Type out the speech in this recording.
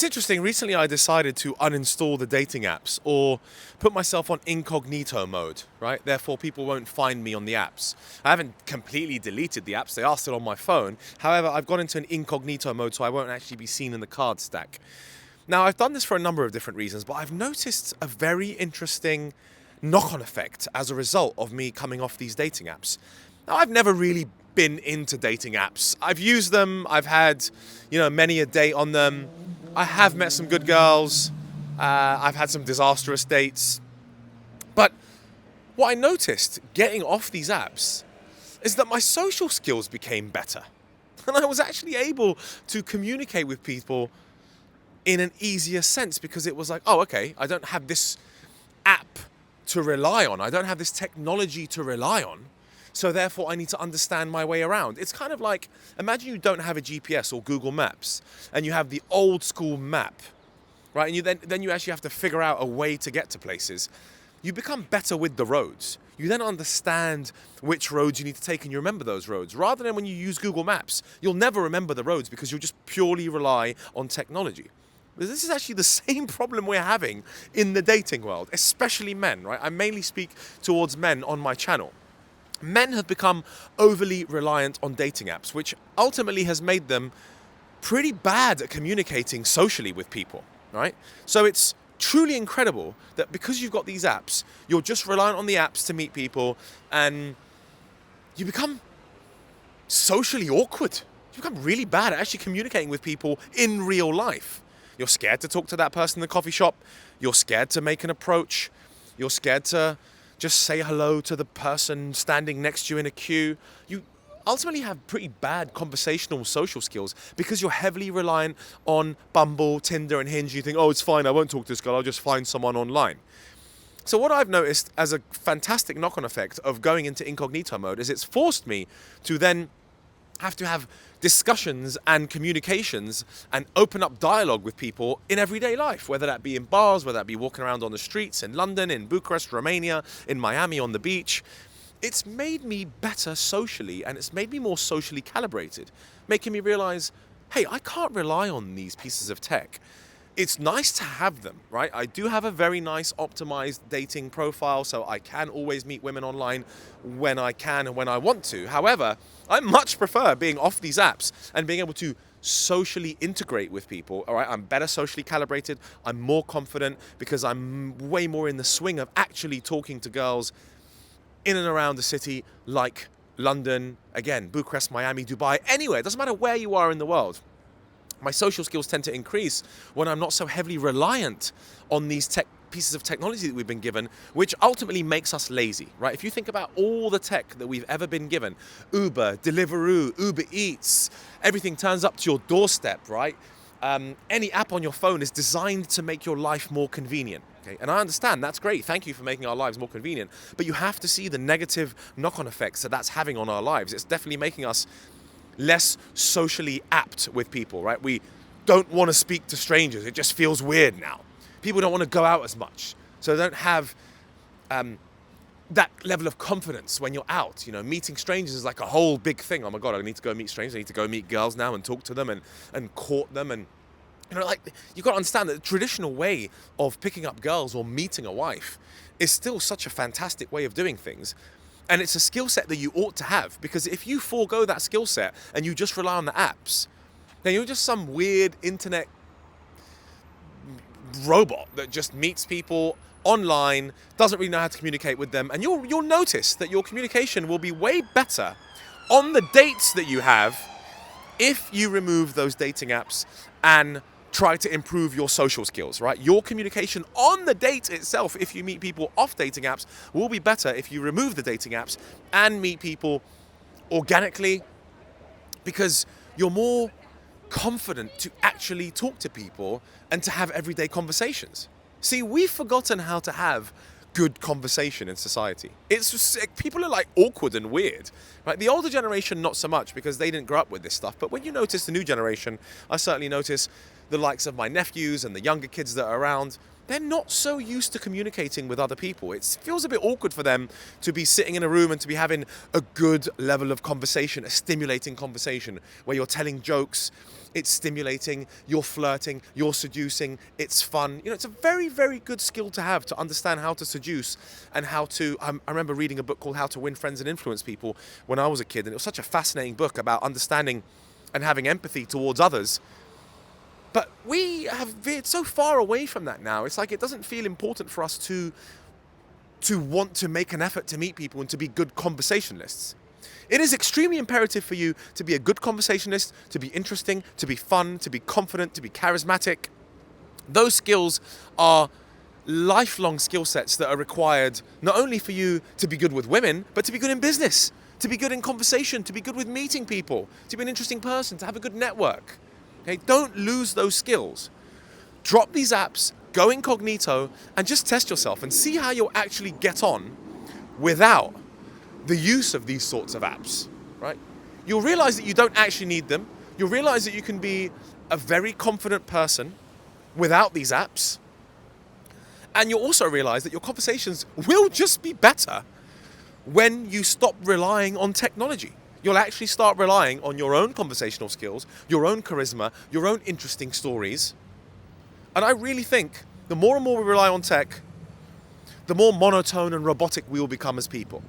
It's interesting. Recently, I decided to uninstall the dating apps or put myself on incognito mode, right? Therefore, people won't find me on the apps. I haven't completely deleted the apps, they are still on my phone. However, I've gone into an incognito mode so I won't actually be seen in the card stack. Now, I've done this for a number of different reasons, but I've noticed a very interesting knock-on effect as a result of me coming off these dating apps. Now, I've never really been into dating apps. I've used them, I've had, many a date on them. I have met some good girls. I've had some disastrous dates. But what I noticed getting off these apps is that my social skills became better. And I was actually able to communicate with people in an easier sense because it was like, oh, okay, I don't have this app to rely on. I don't have this technology to rely on. So therefore, I need to understand my way around. It's kind of like, imagine you don't have a GPS or Google Maps, and you have the old school map, right? And then you actually have to figure out a way to get to places. You become better with the roads. You then understand which roads you need to take, and you remember those roads. Rather than when you use Google Maps, you'll never remember the roads because you'll just purely rely on technology. This is actually the same problem we're having in the dating world, especially men, right? I mainly speak towards men on my channel. Men have become overly reliant on dating apps, which ultimately has made them pretty bad at communicating socially with people, right? So it's truly incredible that because you've got these apps, you're just reliant on the apps to meet people, and you become socially awkward. You become really bad at actually communicating with people in real life. You're scared to talk to that person in the coffee shop. You're scared to make an approach. You're scared to just say hello to the person standing next to you in a queue. You ultimately have pretty bad conversational social skills because you're heavily reliant on Bumble, Tinder, and Hinge. You think, oh, it's fine, I won't talk to this girl, I'll just find someone online. So what I've noticed as a fantastic knock-on effect of going into incognito mode is it's forced me to then have to have discussions and communications and open up dialogue with people in everyday life, whether that be in bars, whether that be walking around on the streets in London, in Bucharest, Romania, in Miami on the beach. It's made me better socially, and it's made me more socially calibrated, making me realize, hey, I can't rely on these pieces of tech. It's nice to have them, right? I do have a very nice optimized dating profile, so I can always meet women online when I can and when I want to. However, I much prefer being off these apps and being able to socially integrate with people, all right? I'm better socially calibrated. I'm more confident because I'm way more in the swing of actually talking to girls in and around the city like London, again, Bucharest, Miami, Dubai, anywhere. It doesn't matter where you are in the world. My social skills tend to increase when I'm not so heavily reliant on these pieces of technology that we've been given, which ultimately makes us lazy, right? If you think about all the tech that we've ever been given, Uber, Deliveroo, Uber Eats, everything turns up to your doorstep, right? Any app on your phone is designed to make your life more convenient. Okay? And I understand, that's great. Thank you for making our lives more convenient. But you have to see the negative knock-on effects that that's having on our lives. It's definitely making us less socially apt with people, right? We don't want to speak to strangers. It just feels weird now. People don't want to go out as much. So they don't have that level of confidence when you're out. Meeting strangers is like a whole big thing. Oh my God, I need to go meet strangers. I need to go meet girls now and talk to them and court them. And, you've got to understand that the traditional way of picking up girls or meeting a wife is still such a fantastic way of doing things. And it's a skill set that you ought to have, because if you forego that skill set and you just rely on the apps, then you're just some weird internet robot that just meets people online, doesn't really know how to communicate with them, and you'll notice that your communication will be way better on the dates that you have if you remove those dating apps and try to improve your social skills, right? Your communication on the date itself, if you meet people off dating apps, will be better if you remove the dating apps and meet people organically, because you're more confident to actually talk to people and to have everyday conversations. See, we've forgotten how to have good conversation in society. It's just, people are like awkward and weird, right? The older generation, not so much, because they didn't grow up with this stuff. But when you notice the new generation, I certainly notice the likes of my nephews and the younger kids that are around, they're not so used to communicating with other people. It feels a bit awkward for them to be sitting in a room and to be having a good level of conversation, a stimulating conversation where you're telling jokes, it's stimulating, you're flirting, you're seducing, it's fun. It's a very, very good skill to have, to understand how to seduce and how to... I remember reading a book called How to Win Friends and Influence People when I was a kid, and it was such a fascinating book about understanding and having empathy towards others. But we have veered so far away from that now. It's like it doesn't feel important for us to want to make an effort to meet people and to be good conversationalists. It is extremely imperative for you to be a good conversationalist, to be interesting, to be fun, to be confident, to be charismatic. Those skills are lifelong skill sets that are required not only for you to be good with women, but to be good in business, to be good in conversation, to be good with meeting people, to be an interesting person, to have a good network. Okay, don't lose those skills. Drop these apps, go incognito, and just test yourself and see how you'll actually get on without the use of these sorts of apps, right? You'll realize that you don't actually need them. You'll realize that you can be a very confident person without these apps. And you'll also realize that your conversations will just be better when you stop relying on technology. You'll actually start relying on your own conversational skills, your own charisma, your own interesting stories. And I really think the more and more we rely on tech, the more monotone and robotic we will become as people.